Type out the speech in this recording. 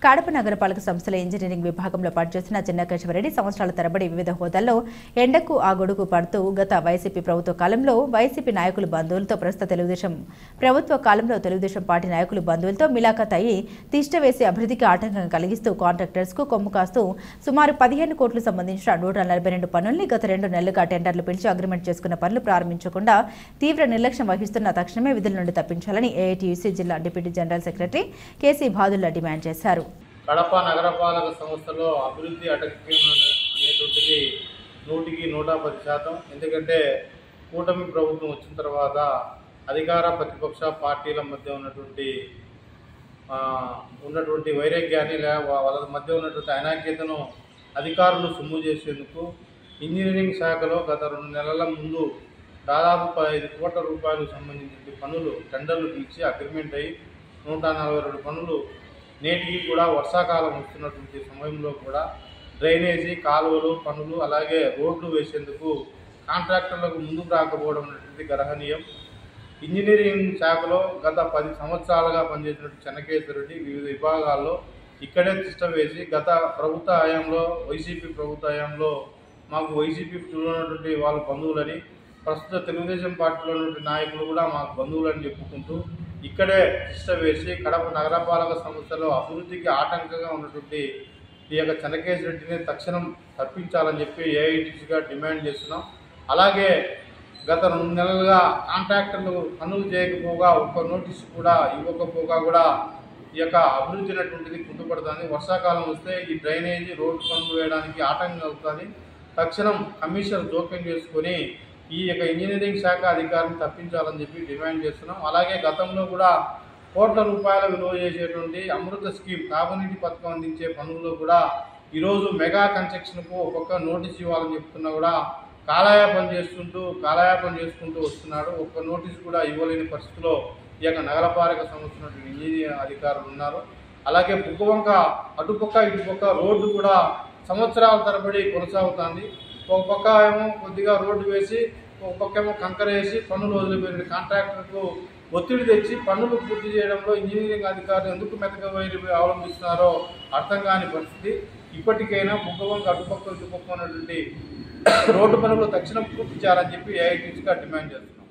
కడప నగరపాలక సంస్థల ఇంజనీరింగ్ విభాగంలో పనిచేస్తున్న చిన్నకేశవరెడ్డి సంవత్సరాల తరబడి వివిధ హోదాల్లో ఎండకు ఆ గొడుగు పడుతూ గత వైసీపీ ప్రభుత్వ కాలంలో వైసీపీ నాయకులు బంధువులతో ప్రస్తుత తెలుగుదేశం ప్రభుత్వ కాలంలో తెలుగుదేశం పార్టీ నాయకులు బంధువులతో మిలాఖత్ అయ్యి తిష్టవేసి అభివృద్ధికి ఆటంకం కలిగిస్తూ కాంట్రాక్టర్స్ కు కొమ్ము కాస్తూ సుమారు 15 కోట్లు సంబంధించిన 142 పనుల్ని గత 2 నెలలుగా టెండర్లు పిలిచి అగ్రిమెంట్ చేసుకున్న పనులు ప్రారంభించకుండా తీవ్ర నిర్లక్ష్యం వహిస్తున్న తక్షణమే విధుల నుండి తప్పించాలని ఏఐటీయూసీ జిల్లా deputy general secretary KC Badulla demand చేశారు. కడప నగరపాలక సంస్థలో అభివృద్ధి అటకెం అనేటువంటిది 100% ఎందుకంటే కూటమి ప్రభుత్వం వచ్చిన తర్వాత అధికార ప్రతిపక్ష పార్టీల మధ్య ఉన్నటువంటి వైరాగ్యాన్ని వాళ్ళ మధ్య ఉన్నటువంటి అనాఖ్యతను అధికారులు సొమ్ము చేసేందుకు ఇంజనీరింగ్ శాఖలో గత 2 నెలల ముందు దాదాపు 15 కోట్ల రూపాయలకు సంబంధించిన పనులు టెండర్లు పిలిచి అగ్రిమెంట్ అయ్యి 142 పనులు నేటికి కూడా వర్షాకాలం వస్తున్నటువంటి సమయంలో కూడా డ్రైనేజీ కాలువలు పనులు అలాగే రోడ్లు వేసేందుకు కాంట్రాక్టర్లకు ముందుకు రాకపోవడం అనేటువంటి గర్హనీయం. ఇంజనీరింగ్ శాఖలో గత 10 సంవత్సరాలుగా పనిచేసినటువంటి చెన్నకేశ్వరరెడ్డి వివిధ విభాగాల్లో ఇక్కడే తిష్ట వేసి గత ప్రభుత్వ హయాంలో వైసీపీ ప్రభుత్వ హయాంలో మాకు వైసీపీలో ఉన్నటువంటి వాళ్ళ బంధువులని ప్రస్తుత తెలుగుదేశం పార్టీలో ఉన్నటువంటి నాయకులు కూడా మాకు బంధువులని చెప్పుకుంటూ ఇక్కడే తిష్ట వేసి కడప నగరపాలక సంస్థలో అభివృద్ధికి ఆటంకంగా ఉన్నటువంటి ఈ యొక్క చెన్నకేశ్వరరెడ్డిని తక్షణం తప్పించాలని చెప్పి ఏఐటీసీగా డిమాండ్ చేస్తున్నాం. అలాగే గత 2 నెలలుగా కాంట్రాక్టర్లు పనులు చేయకపోగా ఒక్క నోటీసు కూడా ఇవ్వకపోగా కూడా ఈ యొక్క అభివృద్ధి అనేటువంటిది కుంటుపడుతుంది. వర్షాకాలం వస్తే ఈ డ్రైనేజీ రోడ్డు పనులు వేయడానికి ఆటంకం అవుతుంది. తక్షణం కమిషనర్ జోక్యం చేసుకొని ఈ యొక్క ఇంజనీరింగ్ శాఖ అధికారిని తప్పించాలని చెప్పి డిమాండ్ చేస్తున్నాం. అలాగే గతంలో కూడా కోట్ల రూపాయల విలువ చేసేటువంటి అమృత స్కీమ్ తాగునీటి పథకం అందించే పనుల్లో కూడా ఈరోజు మెగా కన్స్ట్రక్షన్కు ఒక్కొక్క నోటీస్ ఇవ్వాలని చెప్తున్నా కూడా కాలయాపన చేసుకుంటూ వస్తున్నాడు. ఒక్క నోటీసు కూడా ఇవ్వలేని పరిస్థితిలో ఈ యొక్క నగరపాలక సంస్థ ఇంజనీరింగ్ అధికారులు ఉన్నారు. అలాగే బుగ్గవంక అటుపక్క ఇటుపక్క రోడ్డు కూడా సంవత్సరాల తరబడి కొనసాగుతుంది. ఒక పక్క ఏమో కొద్దిగా రోడ్డు వేసి ఒక పక్క ఏమో కంకర వేసి పనులు వదిలిపోయిన కాంట్రాక్టర్కు ఒత్తిడి తెచ్చి పనులు పూర్తి చేయడంలో ఇంజనీరింగ్ అధికారులు ఎందుకు మెతక వైరు అవలంబిస్తున్నారో అర్థం కాని పరిస్థితి. ఇప్పటికైనా బుగ్గవంక అటుపక్క ఇటుపక్క ఉన్నటువంటి రోడ్డు పనులు తక్షణం పూర్తి చేయాలని చెప్పి ఏఐటీసీగా డిమాండ్ చేస్తున్నారు.